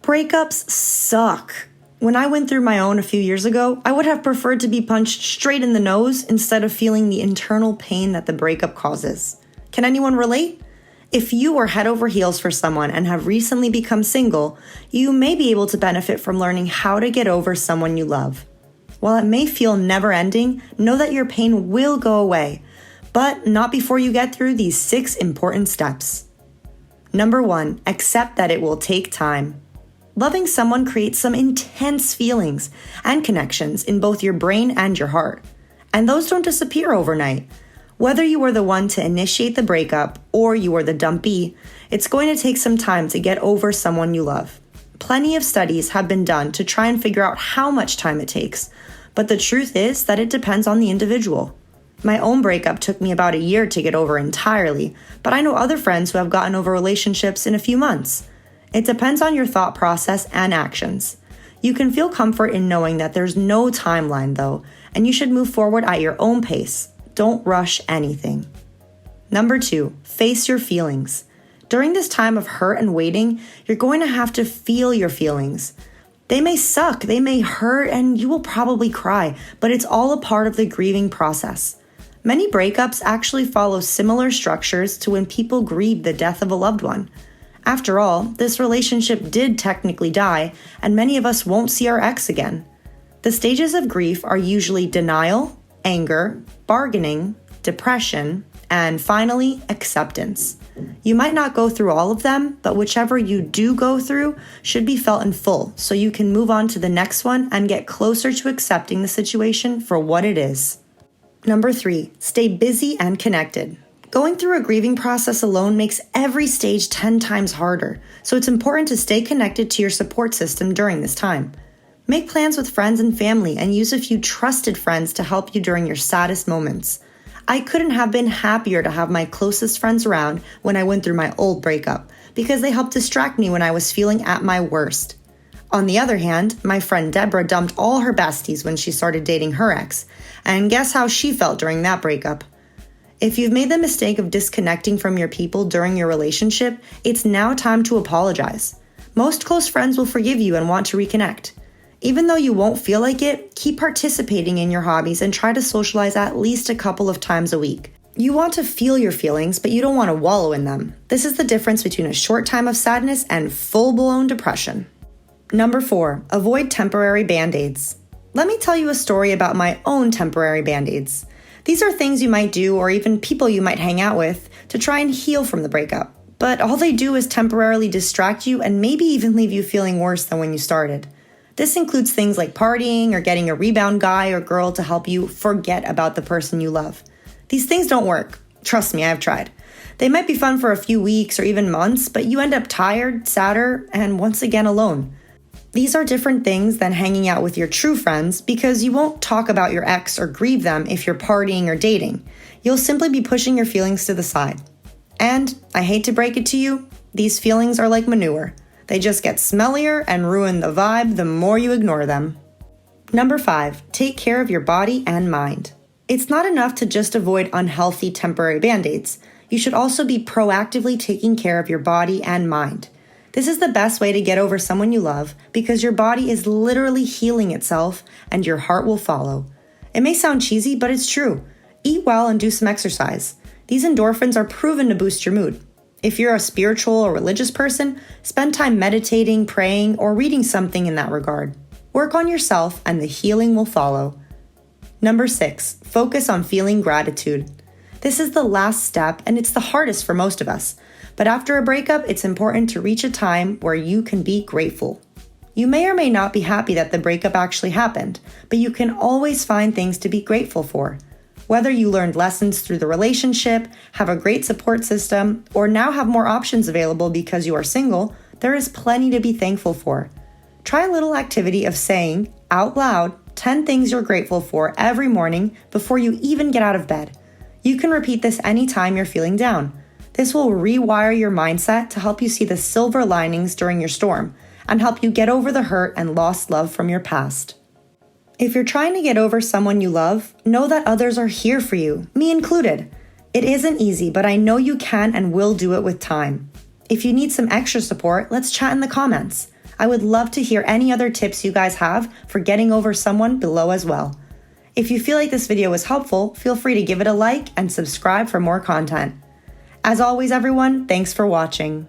Breakups suck. When I went through my own a few years ago, I would have preferred to be punched straight in the nose instead of feeling the internal pain that the breakup causes. Can anyone relate? If you are head over heels for someone and have recently become single, you may be able to benefit from learning how to get over someone you love. While it may feel never-ending, know that your pain will go away, but not before you get through these 6 important steps. Number 1, accept that it will take time. Loving someone creates some intense feelings and connections in both your brain and your heart, and those don't disappear overnight. Whether you were the one to initiate the breakup or you were the dumpee, it's going to take some time to get over someone you love. Plenty of studies have been done to try and figure out how much time it takes, but the truth is that it depends on the individual. My own breakup took me about a year to get over entirely, but I know other friends who have gotten over relationships in a few months. It depends on your thought process and actions. You can feel comfort in knowing that there's no timeline though, and you should move forward at your own pace. Don't rush anything. Number 2, face your feelings. During this time of hurt and waiting, you're going to have to feel your feelings. They may suck, they may hurt, and you will probably cry, but it's all a part of the grieving process. Many breakups actually follow similar structures to when people grieve the death of a loved one. After all, this relationship did technically die, and many of us won't see our ex again. The stages of grief are usually denial, anger, bargaining, depression, and finally, acceptance. You might not go through all of them, but whichever you do go through should be felt in full, so you can move on to the next one and get closer to accepting the situation for what it is. Number 3, stay busy and connected. Going through a grieving process alone makes every stage 10 times harder, so it's important to stay connected to your support system during this time. Make plans with friends and family and use a few trusted friends to help you during your saddest moments. I couldn't have been happier to have my closest friends around when I went through my old breakup, because they helped distract me when I was feeling at my worst. On the other hand, my friend Deborah dumped all her besties when she started dating her ex, and guess how she felt during that breakup? If you've made the mistake of disconnecting from your people during your relationship, it's now time to apologize. Most close friends will forgive you and want to reconnect. Even though you won't feel like it, keep participating in your hobbies and try to socialize at least a couple of times a week. You want to feel your feelings, but you don't want to wallow in them. This is the difference between a short time of sadness and full-blown depression. Number 4, avoid temporary BandAids. Let me tell you a story about my own temporary BandAids. These are things you might do, or even people you might hang out with, to try and heal from the breakup. But all they do is temporarily distract you and maybe even leave you feeling worse than when you started. This includes things like partying or getting a rebound guy or girl to help you forget about the person you love. These things don't work. Trust me, I've tried. They might be fun for a few weeks or even months, but you end up tired, sadder, and once again alone. These are different things than hanging out with your true friends, because you won't talk about your ex or grieve them if you're partying or dating. You'll simply be pushing your feelings to the side. And, I hate to break it to you, these feelings are like manure. They just get smellier and ruin the vibe the more you ignore them. Number 5, take care of your body and mind. It's not enough to just avoid unhealthy temporary band-aids. You should also be proactively taking care of your body and mind. This is the best way to get over someone you love, because your body is literally healing itself and your heart will follow. It may sound cheesy, but it's true. Eat well and do some exercise. These endorphins are proven to boost your mood. If you're a spiritual or religious person, spend time meditating, praying, or reading something in that regard. Work on yourself and the healing will follow. Number 6, focus on feeling gratitude. This is the last step and it's the hardest for most of us. But after a breakup, it's important to reach a time where you can be grateful. You may or may not be happy that the breakup actually happened, but you can always find things to be grateful for. Whether you learned lessons through the relationship, have a great support system, or now have more options available because you are single, there is plenty to be thankful for. Try a little activity of saying, out loud, 10 things you're grateful for every morning before you even get out of bed. You can repeat this anytime you're feeling down. This will rewire your mindset to help you see the silver linings during your storm and help you get over the hurt and lost love from your past. If you're trying to get over someone you love, know that others are here for you, me included. It isn't easy, but I know you can and will do it with time. If you need some extra support, let's chat in the comments. I would love to hear any other tips you guys have for getting over someone below as well. If you feel like this video was helpful, feel free to give it a like and subscribe for more content. As always, everyone, thanks for watching.